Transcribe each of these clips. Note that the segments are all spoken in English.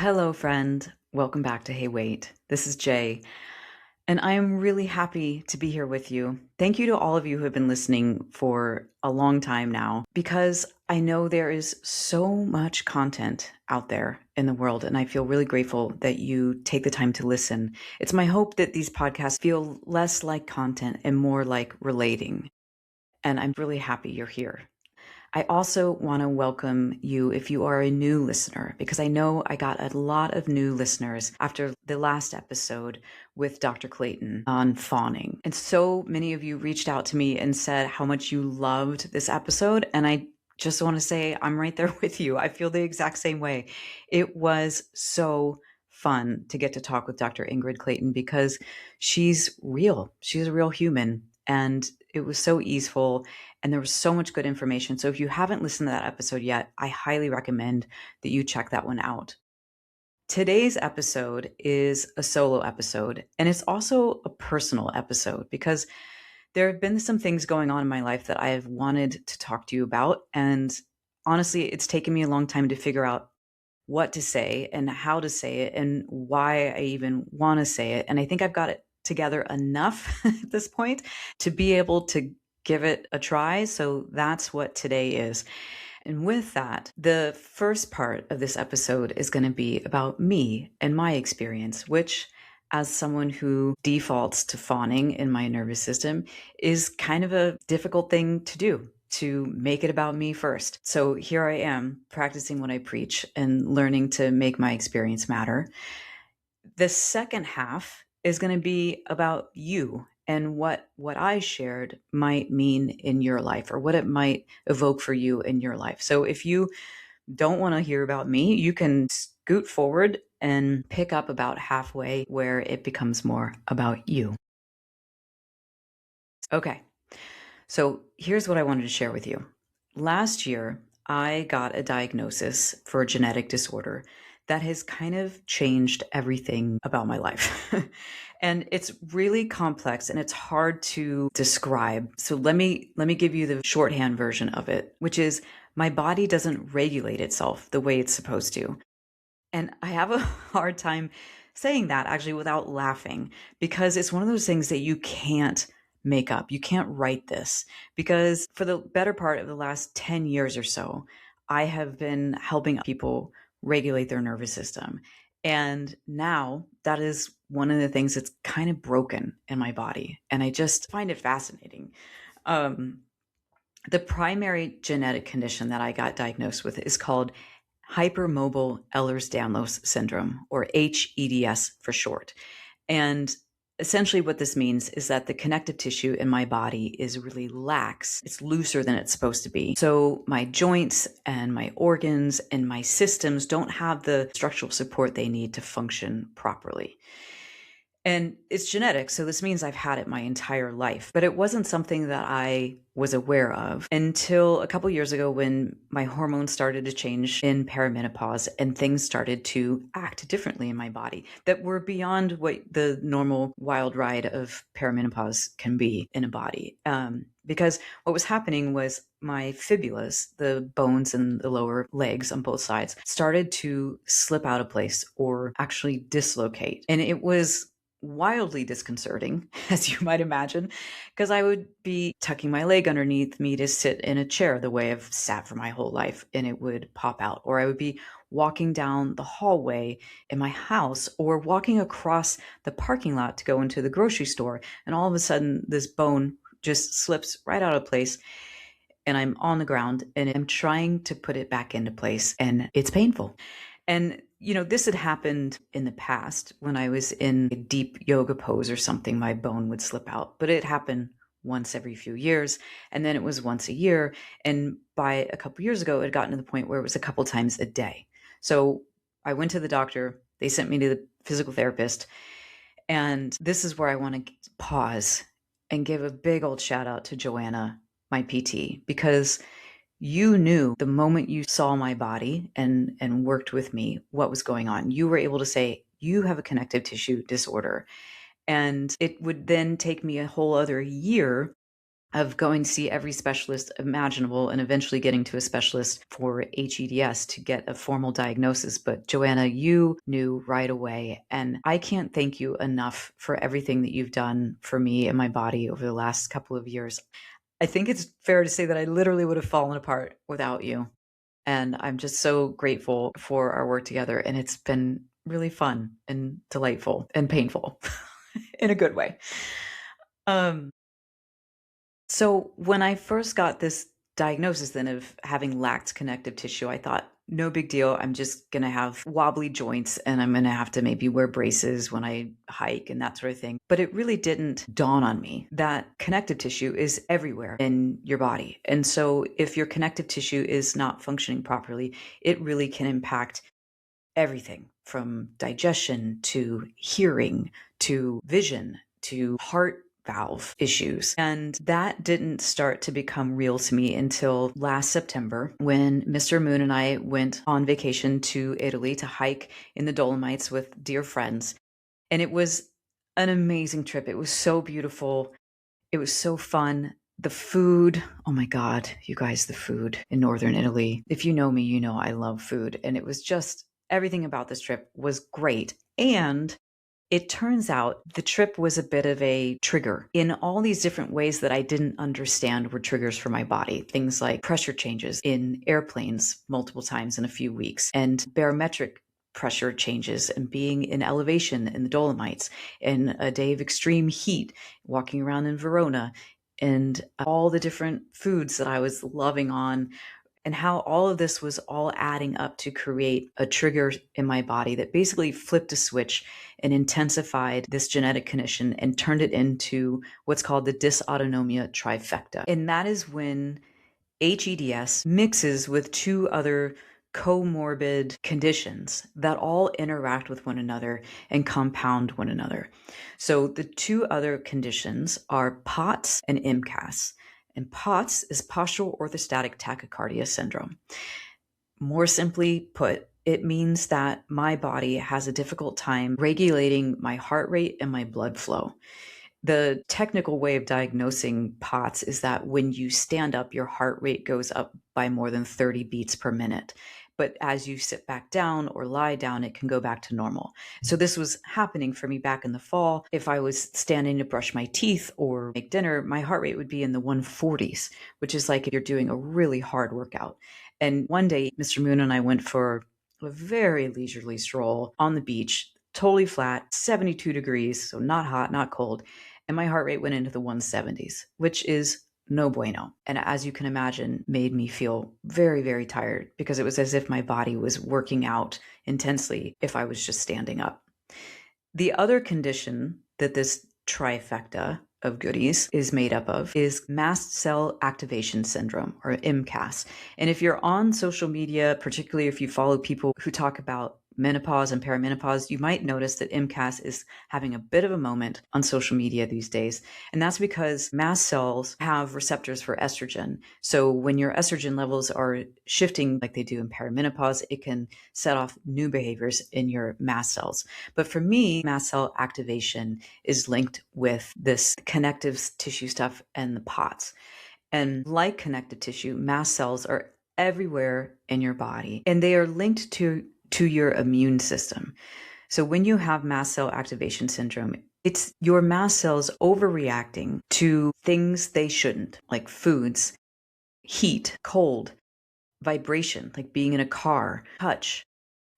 Hello, friend. Welcome back to Hey Wait. This is Jay, and I am really happy to be here with you. Thank you to all of you who have been listening for a long time now, because I know there is so much content out there in the world, and I feel really grateful that you take the time to listen. It's my hope that these podcasts feel less like content and more like relating, and I'm really happy you're here. I also want to welcome you if you are a new listener, because I know I got a lot of new listeners after the last episode with Dr. Clayton on fawning. And so many of you reached out to me and said how much you loved this episode. And I just want to say I'm right there with you. I feel the exact same way. It was so fun to get to talk with Dr. Ingrid Clayton because she's real. She's a real human. And it was so easeful and there was so much good information. So if you haven't listened to that episode yet, I highly recommend that you check that one out. Today's episode is a solo episode, and it's also a personal episode because there have been some things going on in my life that I have wanted to talk to you about. And honestly, it's taken me a long time to figure out what to say and how to say it and why I even want to say it. And I think I've got it together enough at this point to be able to give it a try. So that's what today is. And with that, the first part of this episode is going to be about me and my experience, which, as someone who defaults to fawning in my nervous system, is kind of a difficult thing to do, to make it about me first. So here I am practicing what I preach and learning to make my experience matter. The second half is going to be about you and what I shared might mean in your life or what it might evoke for you in your life. So if you don't want to hear about me, you can scoot forward and pick up about halfway where it becomes more about you. Okay. So here's what I wanted to share with you. Last year, I got a diagnosis for a genetic disorder that has kind of changed everything about my life. And it's really complex and it's hard to describe. So let me give you the shorthand version of it, which is my body doesn't regulate itself the way it's supposed to. And I have a hard time saying that actually without laughing, because it's one of those things that you can't make up. You can't write this, because for the better part of the last 10 years or so, I have been helping people regulate their nervous system. And now that is one of the things that's kind of broken in my body. And I just find it fascinating. The primary genetic condition that I got diagnosed with is called Hypermobile Ehlers-Danlos syndrome, or hEDS for short. And essentially what this means is that the connective tissue in my body is really lax. It's looser than it's supposed to be. So my joints and my organs and my systems don't have the structural support they need to function properly. And it's genetic, so this means I've had it my entire life. But it wasn't something that I was aware of until a couple years ago when my hormones started to change in perimenopause and things started to act differently in my body that were beyond what the normal wild ride of perimenopause can be in a body. Because what was happening was my fibulas, the bones in the lower legs on both sides, started to slip out of place or actually dislocate. And it was wildly disconcerting, as you might imagine, because I would be tucking my leg underneath me to sit in a chair the way I've sat for my whole life, and it would pop out. Or I would be walking down the hallway in my house or walking across the parking lot to go into the grocery store, and all of a sudden this bone just slips right out of place and I'm on the ground and I'm trying to put it back into place, and it's painful. And, this had happened in the past when I was in a deep yoga pose or something, my bone would slip out, but it happened once every few years. And then it was once a year. And by a couple years ago, it had gotten to the point where it was a couple times a day. So I went to the doctor, they sent me to the physical therapist. And this is where I want to pause and give a big old shout out to Joanna, my PT, because you knew the moment you saw my body and worked with me what was going on. You were able to say, you have a connective tissue disorder. And it would then take me a whole other year of going to see every specialist imaginable and eventually getting to a specialist for hEDS to get a formal diagnosis. But Joanna, you knew right away. And I can't thank you enough for everything that you've done for me and my body over the last couple of years. I think it's fair to say that I literally would have fallen apart without you. And I'm just so grateful for our work together. And it's been really fun and delightful and painful in a good way. So when I first got this diagnosis then of having lacked connective tissue, I thought, no big deal. I'm just going to have wobbly joints and I'm going to have to maybe wear braces when I hike and that sort of thing. But it really didn't dawn on me that connective tissue is everywhere in your body. And so if your connective tissue is not functioning properly, it really can impact everything from digestion to hearing to vision to heart valve issues. And that didn't start to become real to me until last September when Mr. Moon and I went on vacation to Italy to hike in the Dolomites with dear friends. And it was an amazing trip. It was so beautiful. It was so fun. The food, oh my God, you guys, the food in Northern Italy. If you know me, you know I love food. And it was just everything about this trip was great. And it turns out the trip was a bit of a trigger in all these different ways that I didn't understand were triggers for my body. Things like pressure changes in airplanes multiple times in a few weeks and barometric pressure changes and being in elevation in the Dolomites and a day of extreme heat, walking around in Verona and all the different foods that I was loving on and how all of this was all adding up to create a trigger in my body that basically flipped a switch and intensified this genetic condition and turned it into what's called the dysautonomia trifecta. And that is when hEDS mixes with two other comorbid conditions that all interact with one another and compound one another. So the two other conditions are POTS and MCAS. And POTS is postural orthostatic tachycardia syndrome. More simply put, it means that my body has a difficult time regulating my heart rate and my blood flow. The technical way of diagnosing POTS is that when you stand up, your heart rate goes up by more than 30 beats per minute. But as you sit back down or lie down, it can go back to normal. So this was happening for me back in the fall. If I was standing to brush my teeth or make dinner, my heart rate would be in the 140s, which is like if you're doing a really hard workout. And one day, Mr. Moon and I went for a very leisurely stroll on the beach, totally flat, 72 degrees, so not hot, not cold. And my heart rate went into the 170s, which is no bueno. And as you can imagine, made me feel very, very tired because it was as if my body was working out intensely if I was just standing up. The other condition that this trifecta of goodies is made up of is mast cell activation syndrome, or MCAS. And if you're on social media, particularly if you follow people who talk about menopause and perimenopause, you might notice that MCAS is having a bit of a moment on social media these days. And that's because mast cells have receptors for estrogen. So when your estrogen levels are shifting like they do in perimenopause, it can set off new behaviors in your mast cells. But for me, mast cell activation is linked with this connective tissue stuff and the POTS. And like connective tissue, mast cells are everywhere in your body, and they are linked to your immune system. So when you have mast cell activation syndrome, it's your mast cells overreacting to things they shouldn't, like foods, heat, cold, vibration, like being in a car, touch.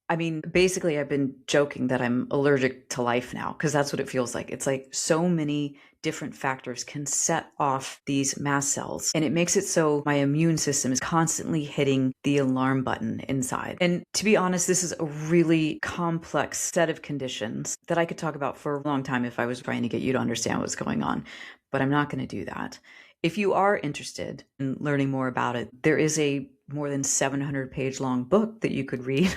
I mean, basically, I've been joking that I'm allergic to life now because that's what it feels like. It's like so many different factors can set off these mast cells, and it makes it so my immune system is constantly hitting the alarm button inside. And to be honest, this is a really complex set of conditions that I could talk about for a long time if I was trying to get you to understand what's going on, but I'm not going to do that. If you are interested in learning more about it, there is a more than 700-page long book that you could read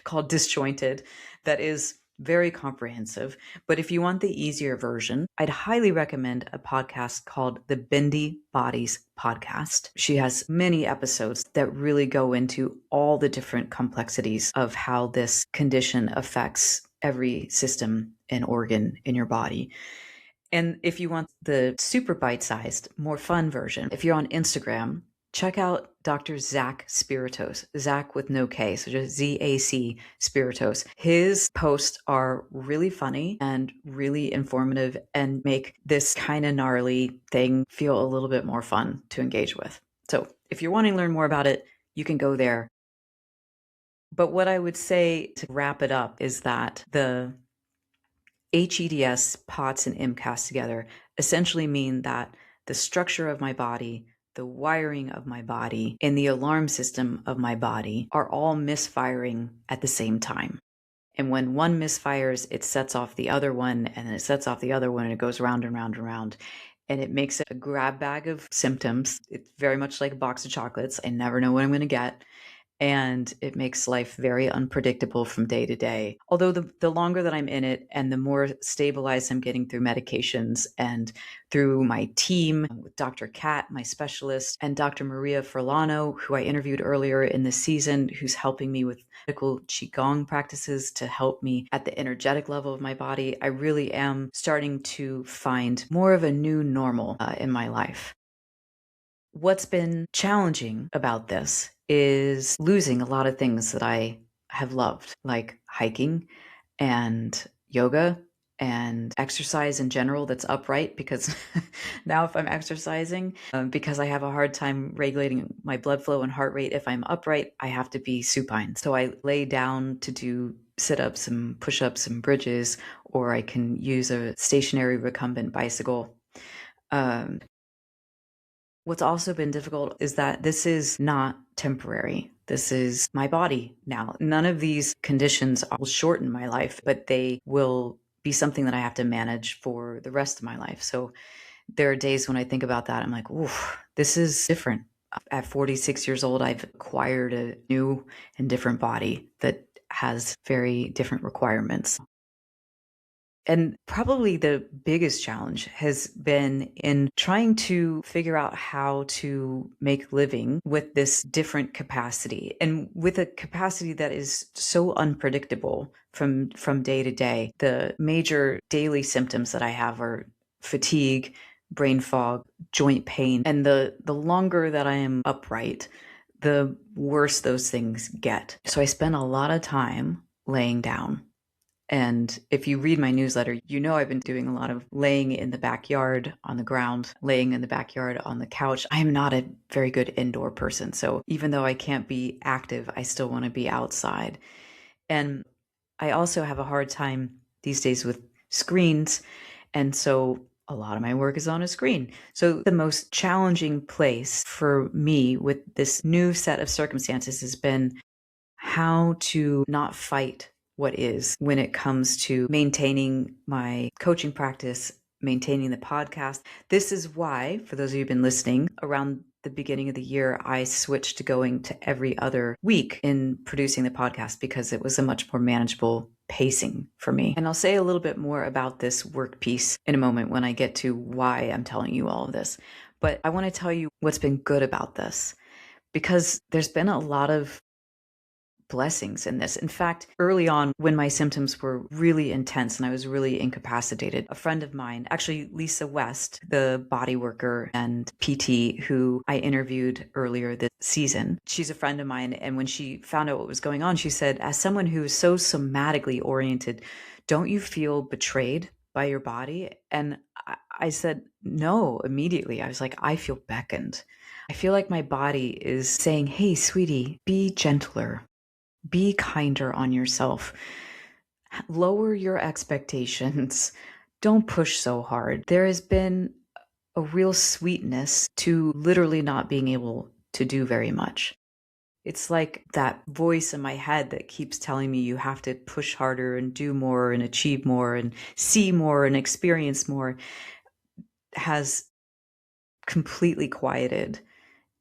called Disjointed that is very comprehensive. But if you want the easier version, I'd highly recommend a podcast called the Bendy Bodies Podcast. She has many episodes that really go into all the different complexities of how this condition affects every system and organ in your body. And if you want the super bite-sized, more fun version, if you're on Instagram, check out Dr. Zach Spiritos, Zach with no K, so just Z-A-C Spiritos. His posts are really funny and really informative and make this kind of gnarly thing feel a little bit more fun to engage with. So if you're wanting to learn more about it, you can go there. But what I would say to wrap it up is that the hEDS, POTS, and MCAS together essentially mean that the structure of my body, the wiring of my body, and the alarm system of my body are all misfiring at the same time. And when one misfires, it sets off the other one, and then it sets off the other one, and it goes round and round and round. And it makes it a grab bag of symptoms. It's very much like a box of chocolates. I never know what I'm going to get. And it makes life very unpredictable from day to day. Although the longer that I'm in it and the more stabilized I'm getting through medications and through my team with Dr. Kat, my specialist, and Dr. Maria Furlano, who I interviewed earlier in this season, who's helping me with medical Qigong practices to help me at the energetic level of my body, I really am starting to find more of a new normal in my life. What's been challenging about this is losing a lot of things that I have loved, like hiking and yoga and exercise in general that's upright, because now if I'm exercising, because I have a hard time regulating my blood flow and heart rate, if I'm upright, I have to be supine. So I lay down to do sit-ups and push-ups and bridges, or I can use a stationary recumbent bicycle. What's also been difficult is that this is not temporary. This is my body now. None of these conditions will shorten my life, but they will be something that I have to manage for the rest of my life. So there are days when I think about that, I'm like, oof, this is different. At 46 years old, I've acquired a new and different body that has very different requirements. And probably the biggest challenge has been in trying to figure out how to make living with this different capacity, and with a capacity that is so unpredictable from day to day. The major daily symptoms that I have are fatigue, brain fog, joint pain, and the longer that I am upright, the worse those things get. So I spend a lot of time laying down. And if you read my newsletter, you know I've been doing a lot of laying in the backyard on the ground, laying in the backyard on the couch. I am not a very good indoor person. So even though I can't be active, I still want to be outside. And I also have a hard time these days with screens. And so a lot of my work is on a screen. So the most challenging place for me with this new set of circumstances has been how to not fight what is when it comes to maintaining my coaching practice, maintaining the podcast. This is why, for those of you who've been listening, around the beginning of the year, I switched to going to every other week in producing the podcast, because it was a much more manageable pacing for me. And I'll say a little bit more about this work piece in a moment when I get to why I'm telling you all of this. But I want to tell you what's been good about this, because there's been a lot of blessings in this. In fact, early on, when my symptoms were really intense and I was really incapacitated, a friend of mine, actually Lisa West, the body worker and PT who I interviewed earlier this season, she's a friend of mine. And when she found out what was going on, she said, as someone who is so somatically oriented, don't you feel betrayed by your body? And I said, no, immediately. I was like, I feel beckoned. I feel like my body is saying, hey, sweetie, be gentler. Be kinder on yourself. Lower your expectations. Don't push so hard. There has been a real sweetness to literally not being able to do very much. It's like that voice in my head that keeps telling me you have to push harder and do more and achieve more and see more and experience more has completely quieted.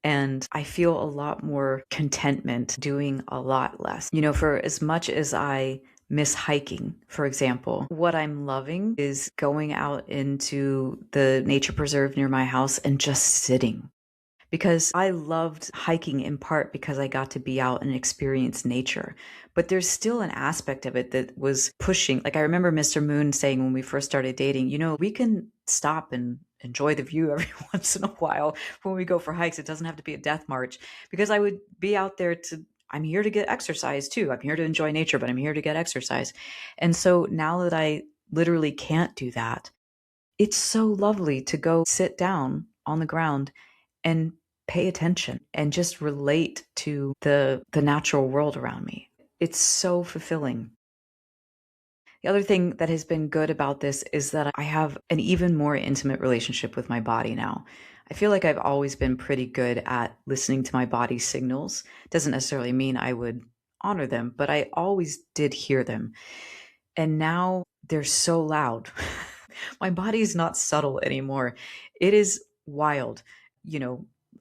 And I feel a lot more contentment doing a lot less. You know, for as much as I miss hiking, for example, what I'm loving is going out into the nature preserve near my house and just sitting. because I loved hiking in part because I got to be out and experience nature. But there's still an aspect of it that was pushing. Like I remember Mr. Moon saying when we first started dating, we can stop and enjoy the view every once in a while when we go for hikes. It doesn't have to be a death march, because I would be out there I'm here to get exercise too. I'm here to enjoy nature, but I'm here to get exercise. And so now that I literally can't do that, it's so lovely to go sit down on the ground and pay attention and just relate to the natural world around me. It's so fulfilling. The other thing that has been good about this is that I have an even more intimate relationship with my body now. I feel like I've always been pretty good at listening to my body's signals. Doesn't necessarily mean I would honor them, but I always did hear them. And now they're so loud. My body is not subtle anymore. It is wild. A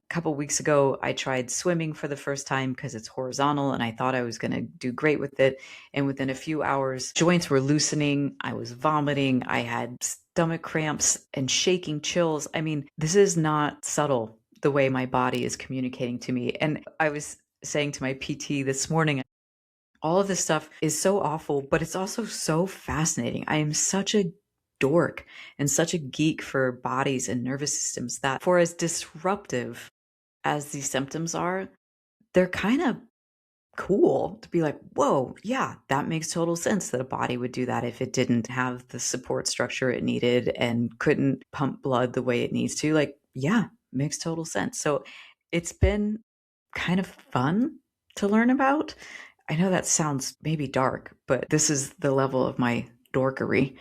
couple weeks ago, I tried swimming for the first time because it's horizontal and I thought I was going to do great with it. And within a few hours, joints were loosening. I was vomiting. I had stomach cramps and shaking chills. I mean, this is not subtle the way my body is communicating to me. And I was saying to my PT this morning, all of this stuff is so awful, but it's also so fascinating. I am such a dork and such a geek for bodies and nervous systems that, for as disruptive as these symptoms are, they're kind of cool to be like, whoa, yeah, that makes total sense that a body would do that if it didn't have the support structure it needed and couldn't pump blood the way it needs to. Like, yeah, makes total sense. So it's been kind of fun to learn about. I know that sounds maybe dark, but this is the level of my dorkery.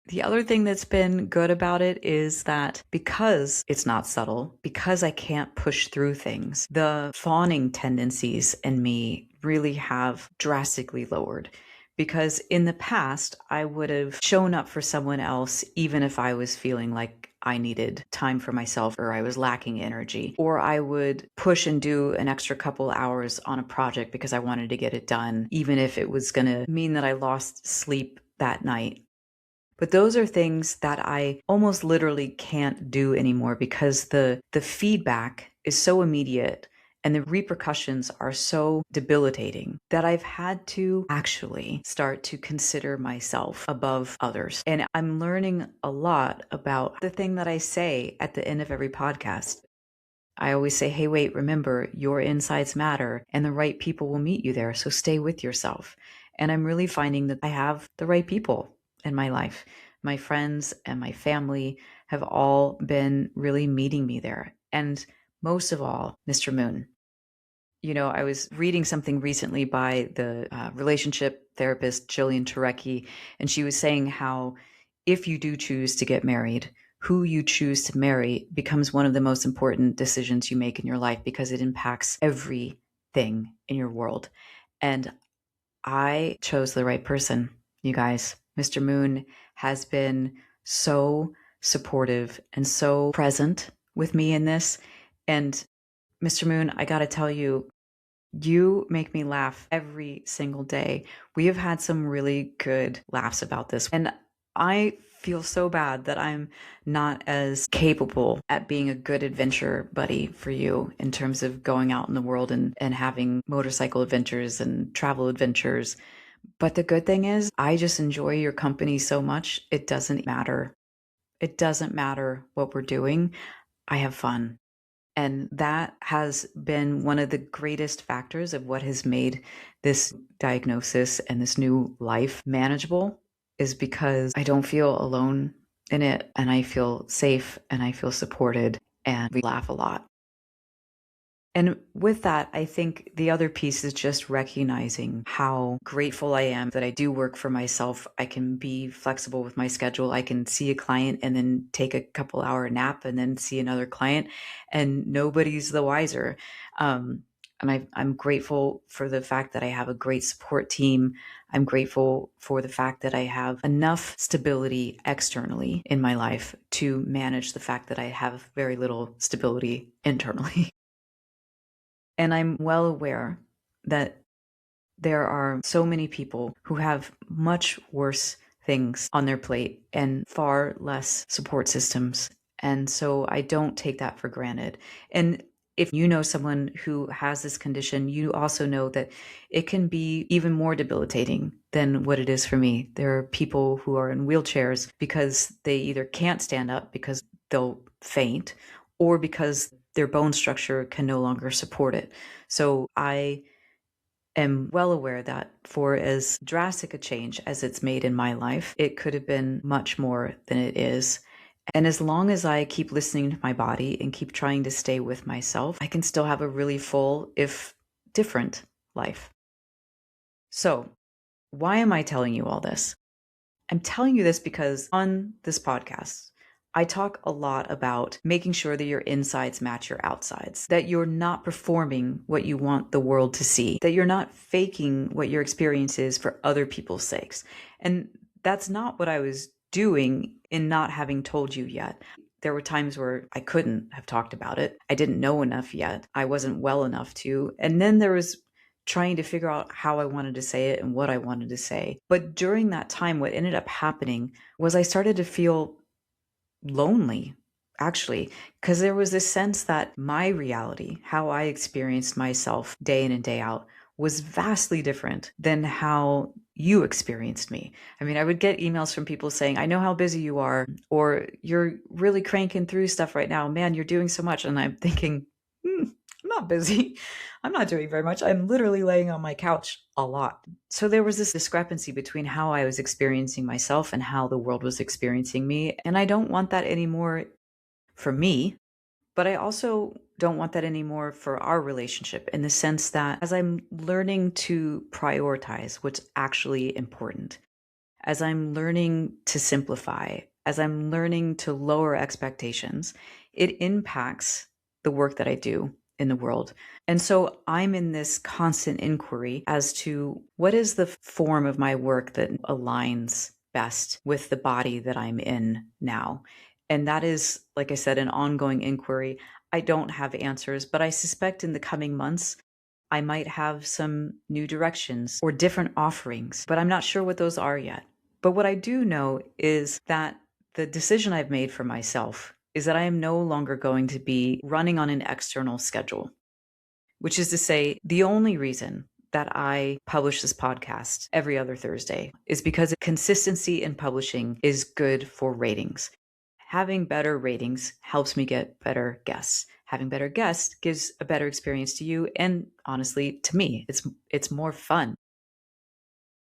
The other thing that's been good about it is that because it's not subtle, because I can't push through things, the fawning tendencies in me really have drastically lowered. Because in the past, I would have shown up for someone else even if I was feeling like I needed time for myself or I was lacking energy. Or I would push and do an extra couple hours on a project because I wanted to get it done, even if it was going to mean that I lost sleep that night. But those are things that I almost literally can't do anymore because the feedback is so immediate and the repercussions are so debilitating that I've had to actually start to consider myself above others. And I'm learning a lot about the thing that I say at the end of every podcast. I always say, hey, wait, remember, your insides matter and the right people will meet you there. So stay with yourself. And I'm really finding that I have the right people in my life. My friends and my family have all been really meeting me there. And most of all, Mr. Moon. I was reading something recently by the relationship therapist Jillian Turecki, and she was saying how if you do choose to get married, who you choose to marry becomes one of the most important decisions you make in your life because it impacts everything in your world. And I chose the right person, you guys. Mr. Moon has been so supportive and so present with me in this. And Mr. Moon, I got to tell you, you make me laugh every single day. We have had some really good laughs about this. And I feel so bad that I'm not as capable at being a good adventure buddy for you in terms of going out in the world and having motorcycle adventures and travel adventures. But the good thing is, I just enjoy your company so much. It doesn't matter. It doesn't matter what we're doing. I have fun. And that has been one of the greatest factors of what has made this diagnosis and this new life manageable, is because I don't feel alone in it and I feel safe and I feel supported and we laugh a lot. And with that, I think the other piece is just recognizing how grateful I am that I do work for myself. I can be flexible with my schedule. I can see a client and then take a couple hour nap and then see another client, and nobody's the wiser. And I'm grateful for the fact that I have a great support team. I'm grateful for the fact that I have enough stability externally in my life to manage the fact that I have very little stability internally. And I'm well aware that there are so many people who have much worse things on their plate and far less support systems And so I don't take that for granted. And if you know someone who has this condition, you also know that it can be even more debilitating than what it is for me. There are people who are in wheelchairs because they either can't stand up because they'll faint, or because their bone structure can no longer support it. So I am well aware that for as drastic a change as it's made in my life, it could have been much more than it is. And as long as I keep listening to my body and keep trying to stay with myself, I can still have a really full, if different, life. So, why am I telling you all this? I'm telling you this because on this podcast, I talk a lot about making sure that your insides match your outsides, that you're not performing what you want the world to see, that you're not faking what your experience is for other people's sakes. And that's not what I was doing in not having told you yet. There were times where I couldn't have talked about it. I didn't know enough yet. I wasn't well enough to. And then there was trying to figure out how I wanted to say it and what I wanted to say. But during that time, what ended up happening was I started to feel lonely, actually, because there was this sense that my reality, how I experienced myself day in and day out, was vastly different than how you experienced me. I mean, I would get emails from people saying, I know how busy you are, or you're really cranking through stuff right now. Man, you're doing so much. And I'm thinking, I'm not busy. I'm not doing very much. I'm literally laying on my couch a lot. So there was this discrepancy between how I was experiencing myself and how the world was experiencing me. And I don't want that anymore for me, but I also don't want that anymore for our relationship, in the sense that as I'm learning to prioritize what's actually important, as I'm learning to simplify, as I'm learning to lower expectations, it impacts the work that I do in the world. And so I'm in this constant inquiry as to what is the form of my work that aligns best with the body that I'm in now. And that is, like I said, an ongoing inquiry. I don't have answers, but I suspect in the coming months, I might have some new directions or different offerings, but I'm not sure what those are yet. But what I do know is that the decision I've made for myself is that I am no longer going to be running on an external schedule, which is to say, the only reason that I publish this podcast every other Thursday is because consistency in publishing is good for ratings. Having better ratings helps me get better guests. Having better guests gives a better experience to you, and honestly, to me, it's more fun.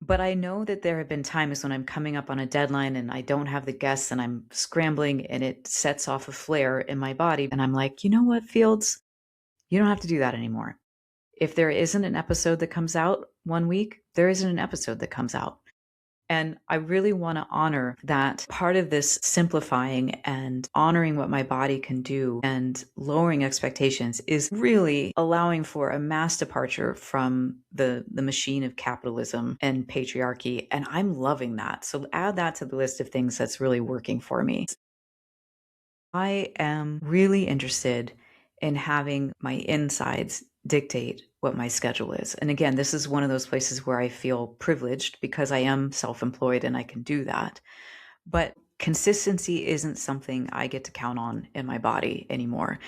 But I know that there have been times when I'm coming up on a deadline and I don't have the guests and I'm scrambling and it sets off a flare in my body. And I'm like, you know what, Fields? You don't have to do that anymore. If there isn't an episode that comes out one week, there isn't an episode that comes out. And I really want to honor that part of this simplifying and honoring what my body can do and lowering expectations is really allowing for a mass departure from the machine of capitalism and patriarchy. And I'm loving that. So add that to the list of things that's really working for me. I am really interested in having my insides dictate what my schedule is. And again, this is one of those places where I feel privileged because I am self-employed and I can do that. But consistency isn't something I get to count on in my body anymore.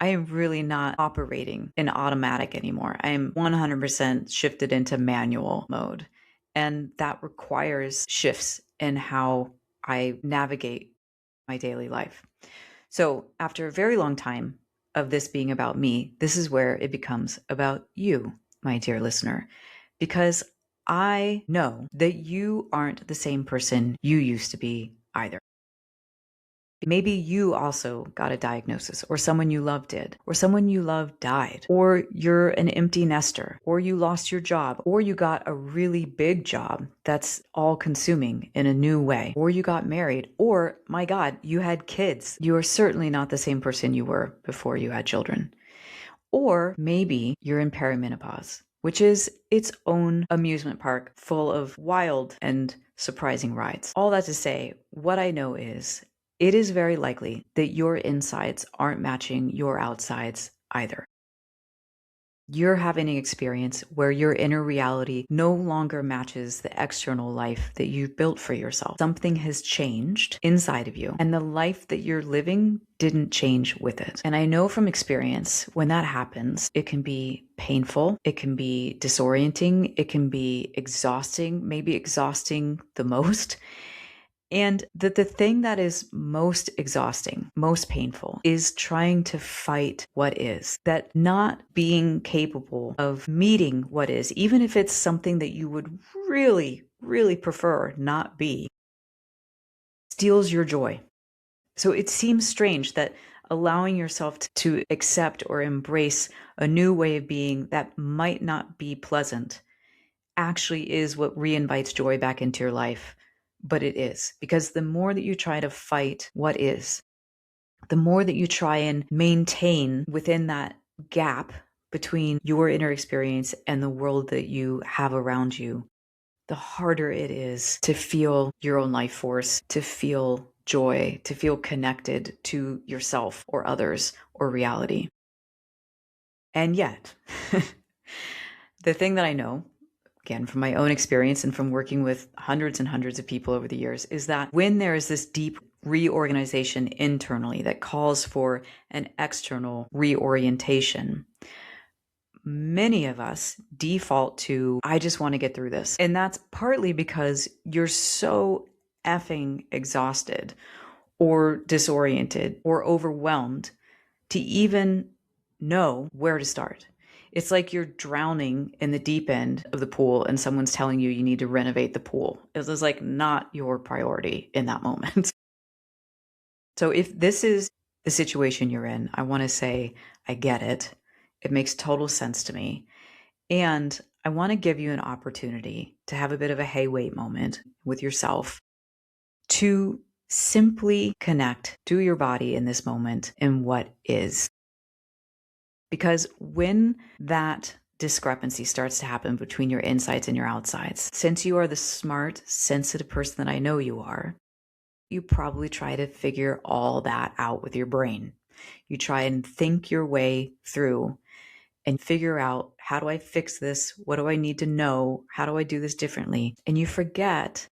I am really not operating in automatic anymore. I am 100% shifted into manual mode. And that requires shifts in how I navigate my daily life. So after a very long time of this being about me, this is where it becomes about you, my dear listener, because I know that you aren't the same person you used to be either. Maybe you also got a diagnosis, or someone you love did, or someone you love died, or you're an empty nester, or you lost your job, or you got a really big job that's all consuming in a new way, or you got married, or my God, you had kids. You are certainly not the same person you were before you had children. Or maybe you're in perimenopause, which is its own amusement park full of wild and surprising rides. All that to say, what I know is it is very likely that your insides aren't matching your outsides either. You're having an experience where your inner reality no longer matches the external life that you've built for yourself. Something has changed inside of you, and the life that you're living didn't change with it. And I know from experience, when that happens, it can be painful, it can be disorienting, it can be exhausting, maybe exhausting the most. And that the thing that is most exhausting, most painful, is trying to fight what is. That not being capable of meeting what is, even if it's something that you would really, really prefer not be, steals your joy. So it seems strange that allowing yourself to accept or embrace a new way of being that might not be pleasant actually is what reinvites joy back into your life. But it is, because the more that you try to fight what is, the more that you try and maintain within that gap between your inner experience and the world that you have around you, the harder it is to feel your own life force, to feel joy, to feel connected to yourself or others or reality. And yet, the thing that I know, again, from my own experience and from working with hundreds and hundreds of people over the years, is that when there is this deep reorganization internally that calls for an external reorientation, many of us default to, I just want to get through this. And that's partly because you're so effing exhausted or disoriented or overwhelmed to even know where to start. It's like you're drowning in the deep end of the pool and someone's telling you you need to renovate the pool. It was like not your priority in that moment. So if this is the situation you're in, I want to say, I get it. It makes total sense to me. And I want to give you an opportunity to have a bit of a hey, wait moment with yourself to simply connect to your body in this moment and what is. Because when that discrepancy starts to happen between your insides and your outsides, since you are the smart, sensitive person that I know you are, you probably try to figure all that out with your brain. You try and think your way through and figure out, how do I fix this? What do I need to know? How do I do this differently? And you forget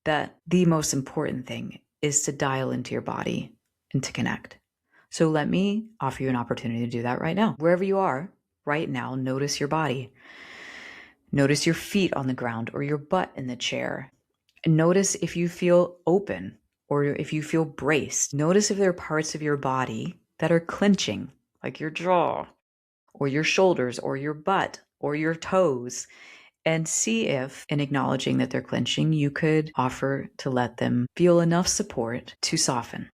that the most important thing is to dial into your body and to connect. So let me offer you an opportunity to do that right now. Wherever you are right now, notice your body. Notice your feet on the ground or your butt in the chair. And notice if you feel open or if you feel braced. Notice if there are parts of your body that are clenching, like your jaw or your shoulders or your butt or your toes. And see if, in acknowledging that they're clenching, you could offer to let them feel enough support to soften.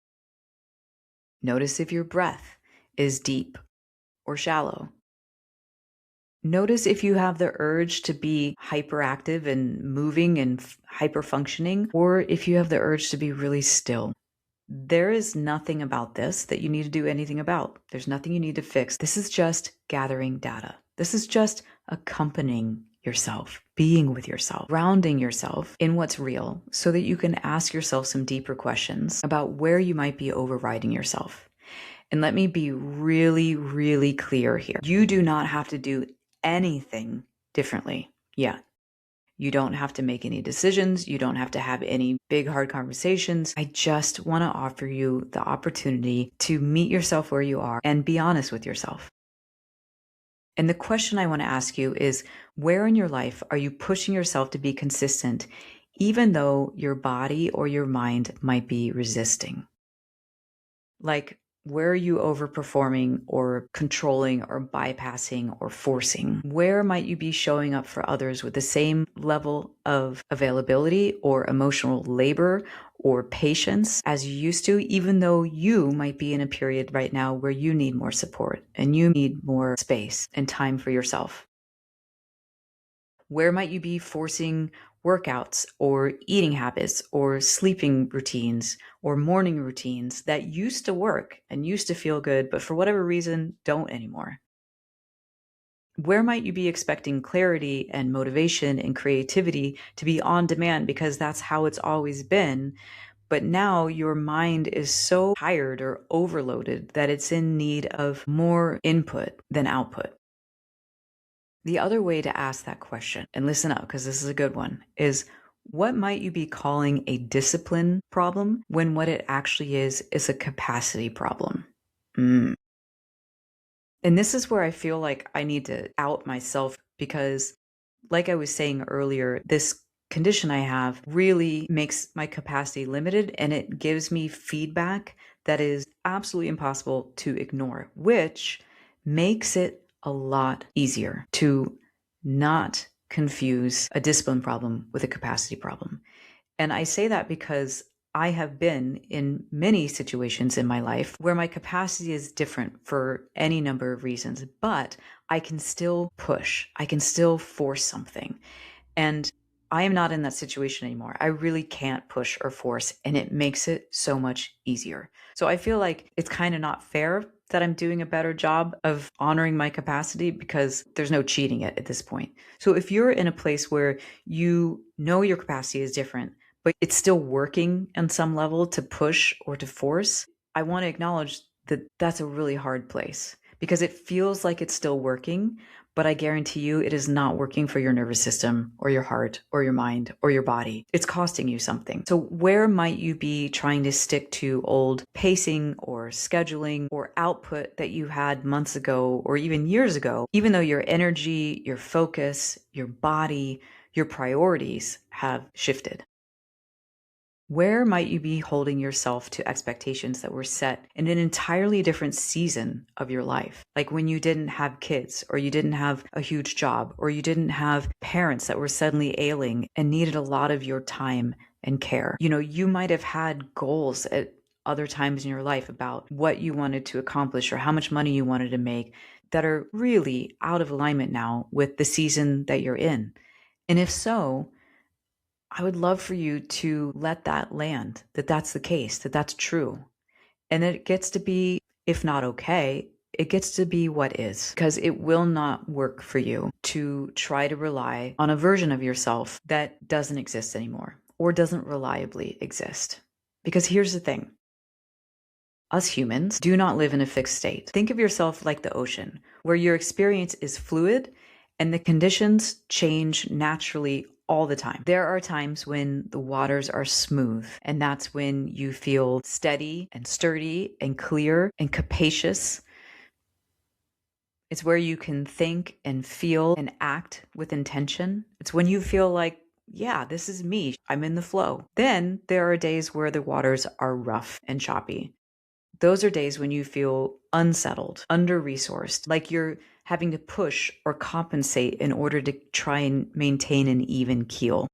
Notice if your breath is deep or shallow. Notice if you have the urge to be hyperactive and moving and hyper-functioning, or if you have the urge to be really still. There is nothing about this that you need to do anything about. There's nothing you need to fix. This is just gathering data. This is just accompanying yourself, being with yourself, grounding yourself in what's real so that you can ask yourself some deeper questions about where you might be overriding yourself. And let me be really, really clear here. You do not have to do anything differently yet. You don't have to make any decisions. You don't have to have any big, hard conversations. I just want to offer you the opportunity to meet yourself where you are and be honest with yourself. And the question I want to ask you is, where in your life are you pushing yourself to be consistent, even though your body or your mind might be resisting? Like, where are you overperforming or controlling or bypassing or forcing? Where might you be showing up for others with the same level of availability or emotional labor or patience as you used to, even though you might be in a period right now where you need more support and you need more space and time for yourself? Where might you be forcing workouts or eating habits or sleeping routines or morning routines that used to work and used to feel good, but for whatever reason don't anymore? Where might you be expecting clarity and motivation and creativity to be on demand because that's how it's always been, but now your mind is so tired or overloaded that it's in need of more input than output? The other way to ask that question, and listen up because this is a good one, is what might you be calling a discipline problem when what it actually is a capacity problem? Mm. And this is where I feel like I need to out myself because, like I was saying earlier, this condition I have really makes my capacity limited and it gives me feedback that is absolutely impossible to ignore, which makes it a lot easier to not confuse a discipline problem with a capacity problem. And I say that because I have been in many situations in my life where my capacity is different for any number of reasons, but I can still push, I can still force something. And I am not in that situation anymore. I really can't push or force, and it makes it so much easier. So I feel like it's kind of not fair that I'm doing a better job of honoring my capacity because there's no cheating it at this point. So if you're in a place where you know your capacity is different, but it's still working on some level to push or to force, I want to acknowledge that that's a really hard place because it feels like it's still working, but I guarantee you it is not working for your nervous system or your heart or your mind or your body. It's costing you something. So where might you be trying to stick to old pacing or scheduling or output that you had months ago or even years ago, even though your energy, your focus, your body, your priorities have shifted? Where might you be holding yourself to expectations that were set in an entirely different season of your life? Like when you didn't have kids, or you didn't have a huge job, or you didn't have parents that were suddenly ailing and needed a lot of your time and care. You know, you might have had goals at other times in your life about what you wanted to accomplish or how much money you wanted to make that are really out of alignment now with the season that you're in. And if so, I would love for you to let that land, that that's the case, that that's true. And that it gets to be, if not okay, it gets to be what is, because it will not work for you to try to rely on a version of yourself that doesn't exist anymore or doesn't reliably exist. Because here's the thing. Us humans do not live in a fixed state. Think of yourself like the ocean, where your experience is fluid and the conditions change naturally all the time. There are times when the waters are smooth, and that's when you feel steady and sturdy and clear and capacious. It's where you can think and feel and act with intention. It's when you feel like, yeah, this is me. I'm in the flow. Then there are days where the waters are rough and choppy. Those are days when you feel unsettled, under-resourced, like you're having to push or compensate in order to try and maintain an even keel.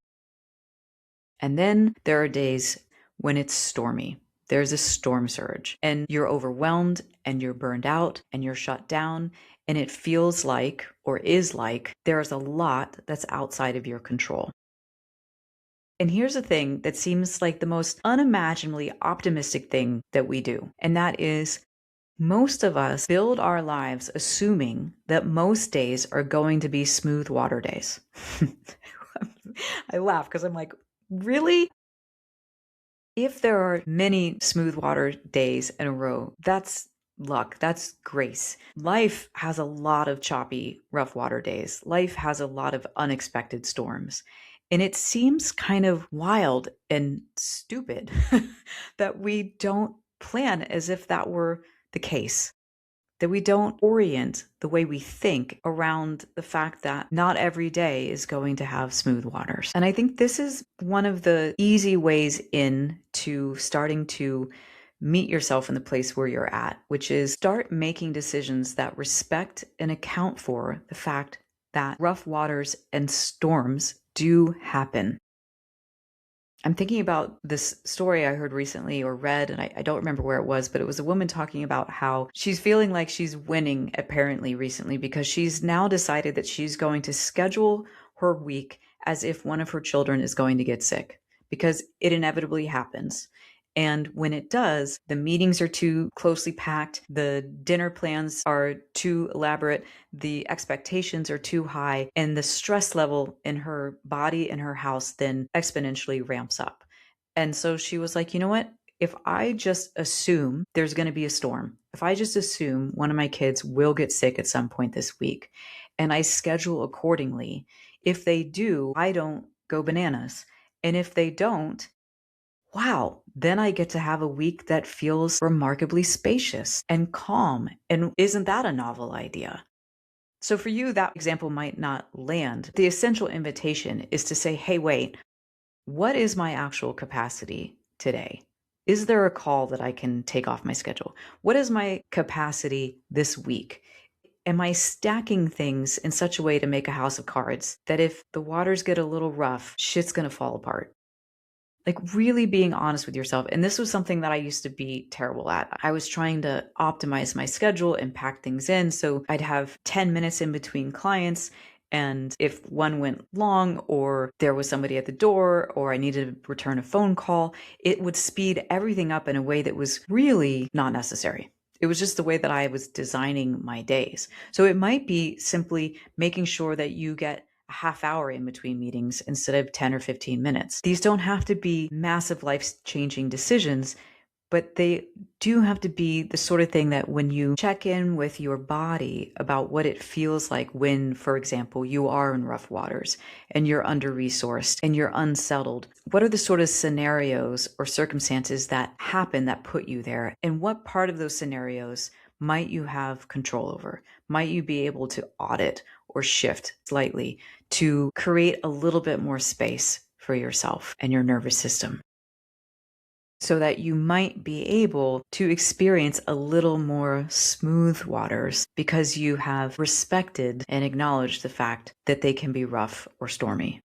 And then there are days when it's stormy. There's a storm surge and you're overwhelmed and you're burned out and you're shut down. And it feels like, or is like, there's a lot that's outside of your control. And here's the thing that seems like the most unimaginably optimistic thing that we do, and that is most of us build our lives assuming that most days are going to be smooth water days. I laugh because I'm like, really? If there are many smooth water days in a row, that's luck, that's grace. Life has a lot of choppy, rough water days. Life has a lot of unexpected storms. And it seems kind of wild and stupid that we don't plan as if that were the case, that we don't orient the way we think around the fact that not every day is going to have smooth waters. And I think this is one of the easy ways into starting to meet yourself in the place where you're at, which is start making decisions that respect and account for the fact that rough waters and storms do happen. I'm thinking about this story I heard recently or read, and I don't remember where it was, but it was a woman talking about how she's feeling like she's winning apparently recently because she's now decided that she's going to schedule her week as if one of her children is going to get sick because it inevitably happens. And when it does, the meetings are too closely packed, the dinner plans are too elaborate, the expectations are too high, and the stress level in her body and her house then exponentially ramps up. And so she was like, you know what? If I just assume there's going to be a storm, if I just assume one of my kids will get sick at some point this week, and I schedule accordingly. If they do, I don't go bananas. And if they don't, wow, then I get to have a week that feels remarkably spacious and calm. And isn't that a novel idea? So for you, that example might not land. The essential invitation is to say, hey, wait, what is my actual capacity today? Is there a call that I can take off my schedule? What is my capacity this week? Am I stacking things in such a way to make a house of cards that if the waters get a little rough, shit's going to fall apart? Like really being honest with yourself. And this was something that I used to be terrible at. I was trying to optimize my schedule and pack things in. So I'd have 10 minutes in between clients. And if one went long or there was somebody at the door or I needed to return a phone call, it would speed everything up in a way that was really not necessary. It was just the way that I was designing my days. So it might be simply making sure that you get a half hour in between meetings instead of 10 or 15 minutes. These don't have to be massive life-changing decisions, but they do have to be the sort of thing that when you check in with your body about what it feels like when, for example, you are in rough waters and you're under-resourced and you're unsettled, what are the sort of scenarios or circumstances that happen that put you there? And what part of those scenarios might you have control over? Might you be able to audit or shift slightly to create a little bit more space for yourself and your nervous system, so that you might be able to experience a little more smooth waters because you have respected and acknowledged the fact that they can be rough or stormy.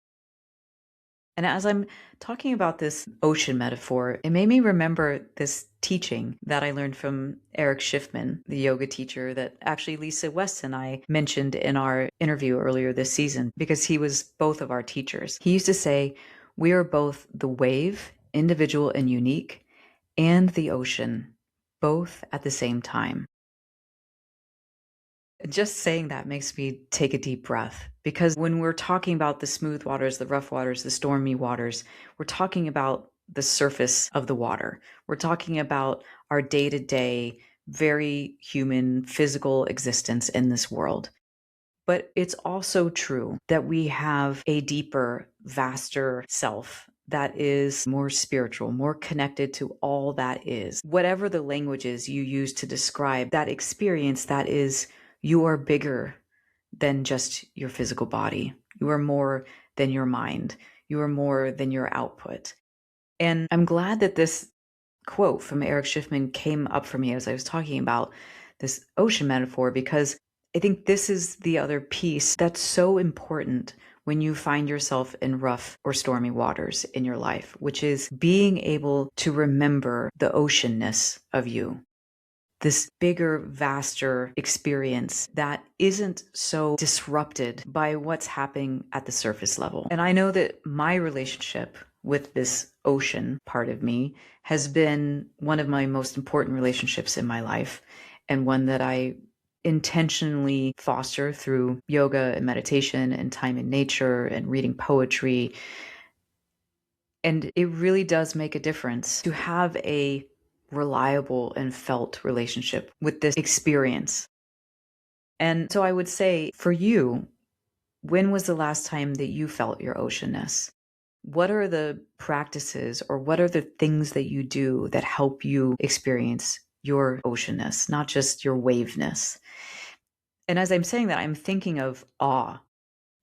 And as I'm talking about this ocean metaphor, it made me remember this teaching that I learned from Eric Schiffman, the yoga teacher that actually Lisa West and I mentioned in our interview earlier this season, because he was both of our teachers. He used to say, we are both the wave, individual and unique, and the ocean, both at the same time. Just saying that makes me take a deep breath, because when we're talking about the smooth waters, the rough waters, the stormy waters, we're talking about the surface of the water. We're talking about our day-to-day, very human, physical existence in this world. But it's also true that we have a deeper, vaster self that is more spiritual, more connected to all that is. Whatever the language is you use to describe that experience, that is, you are bigger than just your physical body. You are more than your mind. You are more than your output. And I'm glad that this quote from Eric Schiffman came up for me as I was talking about this ocean metaphor, because I think this is the other piece that's so important when you find yourself in rough or stormy waters in your life, which is being able to remember the oceanness of you. This bigger, vaster experience that isn't so disrupted by what's happening at the surface level. And I know that my relationship with this ocean part of me has been one of my most important relationships in my life, and one that I intentionally foster through yoga and meditation and time in nature and reading poetry. And it really does make a difference to have a reliable and felt relationship with this experience. And so I would say for you, when was the last time that you felt your oceanness? What are the practices or what are the things that you do that help you experience your oceanness, not just your waveness? And as I'm saying that, I'm thinking of awe,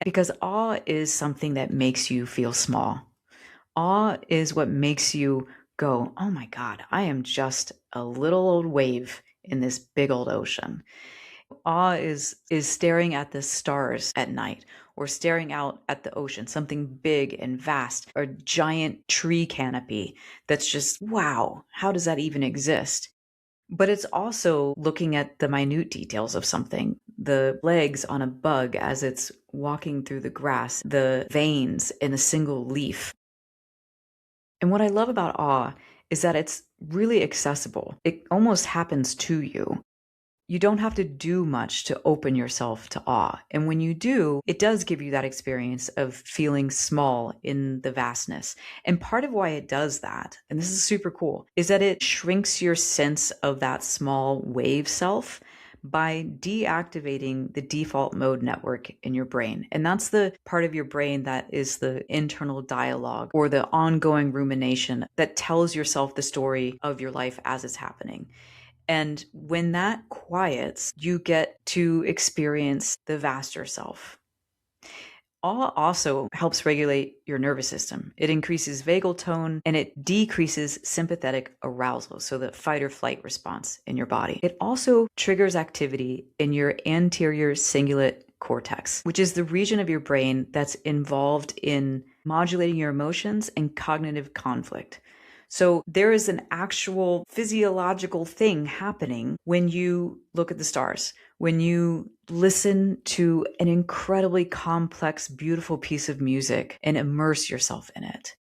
because awe is something that makes you feel small. Awe is what makes you go, oh my God, I am just a little old wave in this big old ocean. Awe is staring at the stars at night, or staring out at the ocean, something big and vast, a giant tree canopy that's just, wow, how does that even exist? But it's also looking at the minute details of something, the legs on a bug as it's walking through the grass, the veins in a single leaf. And what I love about awe is that it's really accessible. It almost happens to you. You don't have to do much to open yourself to awe. And when you do, it does give you that experience of feeling small in the vastness. And part of why it does that, and this is super cool, is that it shrinks your sense of that small wave self by deactivating the default mode network in your brain. And that's the part of your brain that is the internal dialogue or the ongoing rumination that tells yourself the story of your life as it's happening. And when that quiets, you get to experience the vaster self. Awe also helps regulate your nervous system. It increases vagal tone and it decreases sympathetic arousal, so the fight or flight response in your body. It also triggers activity in your anterior cingulate cortex, which is the region of your brain that's involved in modulating your emotions and cognitive conflict. So there is an actual physiological thing happening when you look at the stars, when you listen to an incredibly complex, beautiful piece of music and immerse yourself in it.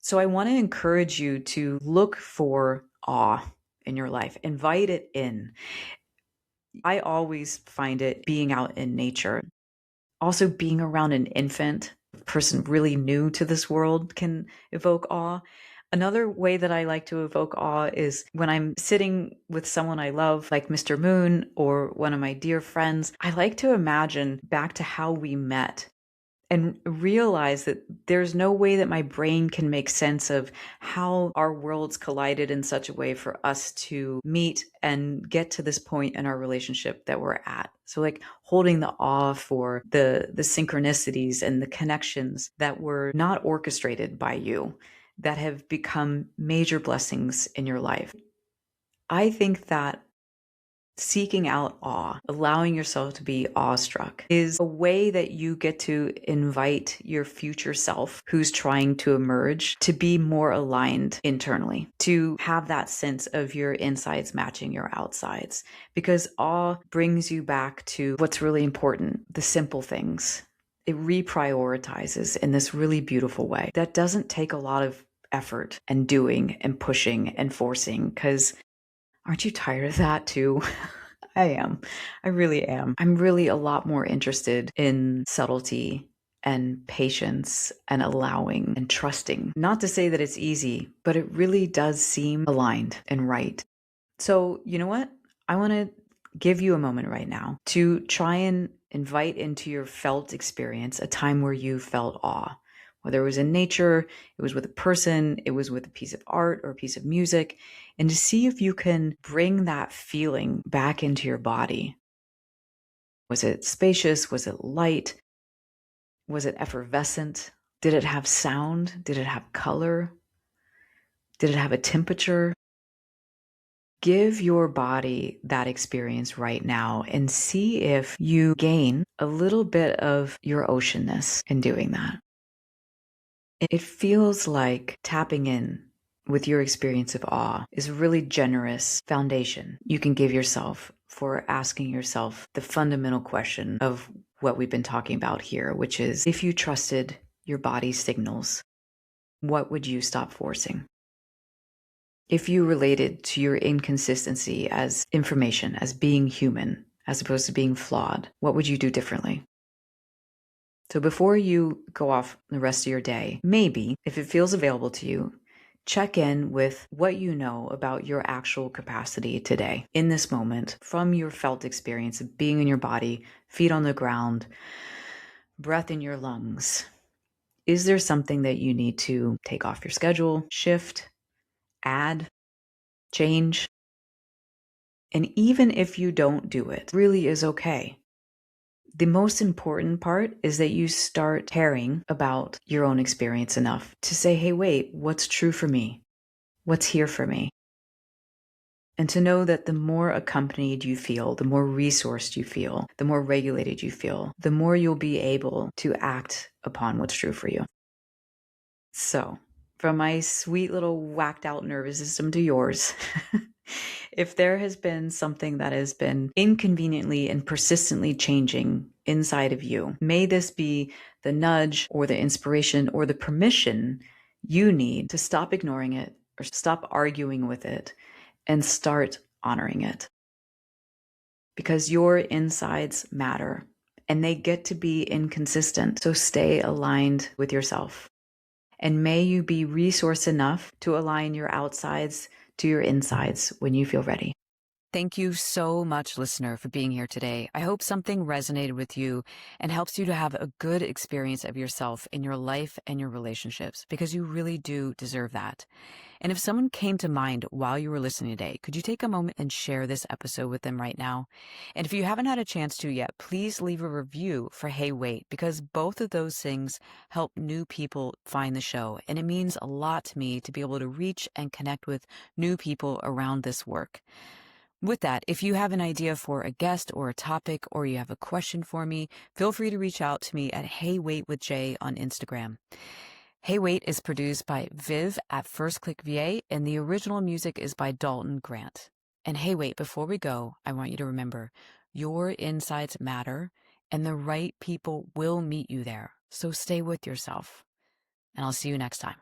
So I want to encourage you to look for awe in your life, invite it in. I always find it being out in nature. Also, being around an infant, a person really new to this world, can evoke awe. Another way that I like to evoke awe is when I'm sitting with someone I love, like Mr. Moon or one of my dear friends. I like to imagine back to how we met and realize that there's no way that my brain can make sense of how our worlds collided in such a way for us to meet and get to this point in our relationship that we're at. So like holding the awe for the synchronicities and the connections that were not orchestrated by you, that have become major blessings in your life. I think that seeking out awe, allowing yourself to be awestruck, is a way that you get to invite your future self who's trying to emerge to be more aligned internally, to have that sense of your insides matching your outsides. Because awe brings you back to what's really important, the simple things. It reprioritizes in this really beautiful way that doesn't take a lot of effort and doing and pushing and forcing, because aren't you tired of that too? I am. I really am. I'm really a lot more interested in subtlety and patience and allowing and trusting. Not to say that it's easy, but it really does seem aligned and right. So, you know what? I want to give you a moment right now to try and invite into your felt experience a time where you felt awe. Whether it was in nature, it was with a person, it was with a piece of art or a piece of music, and to see if you can bring that feeling back into your body. Was it spacious? Was it light? Was it effervescent? Did it have sound? Did it have color? Did it have a temperature? Give your body that experience right now and see if you gain a little bit of your oceanness in doing that. It feels like tapping in with your experience of awe is a really generous foundation you can give yourself for asking yourself the fundamental question of what we've been talking about here, which is, if you trusted your body's signals, what would you stop forcing? If you related to your inconsistency as information, as being human, as opposed to being flawed, what would you do differently? So before you go off the rest of your day, maybe, if it feels available to you, check in with what you know about your actual capacity today, in this moment, from your felt experience of being in your body, feet on the ground, breath in your lungs. Is there something that you need to take off your schedule, shift, add, change? And even if you don't do it, really is okay. The most important part is that you start caring about your own experience enough to say, hey, wait, what's true for me? What's here for me? And to know that the more accompanied you feel, the more resourced you feel, the more regulated you feel, the more you'll be able to act upon what's true for you. So, from my sweet little whacked out nervous system to yours, if there has been something that has been inconveniently and persistently changing inside of you, may this be the nudge or the inspiration or the permission you need to stop ignoring it or stop arguing with it and start honoring it. Because your insides matter and they get to be inconsistent. So stay aligned with yourself. And may you be resourced enough to align your outsides to your insides when you feel ready. Thank you so much, listener, for being here today. I hope something resonated with you and helps you to have a good experience of yourself in your life and your relationships, because you really do deserve that. And if someone came to mind while you were listening today, could you take a moment and share this episode with them right now? And if you haven't had a chance to yet, please leave a review for Hey Wait, because both of those things help new people find the show. And it means a lot to me to be able to reach and connect with new people around this work. With that, if you have an idea for a guest or a topic, or you have a question for me, feel free to reach out to me at Hey Wait with Jay on Instagram. Hey Wait is produced by Viv at First Click VA, and the original music is by Dalton Grant. And hey wait, before we go, I want you to remember, your insights matter, and the right people will meet you there. So stay with yourself. And I'll see you next time.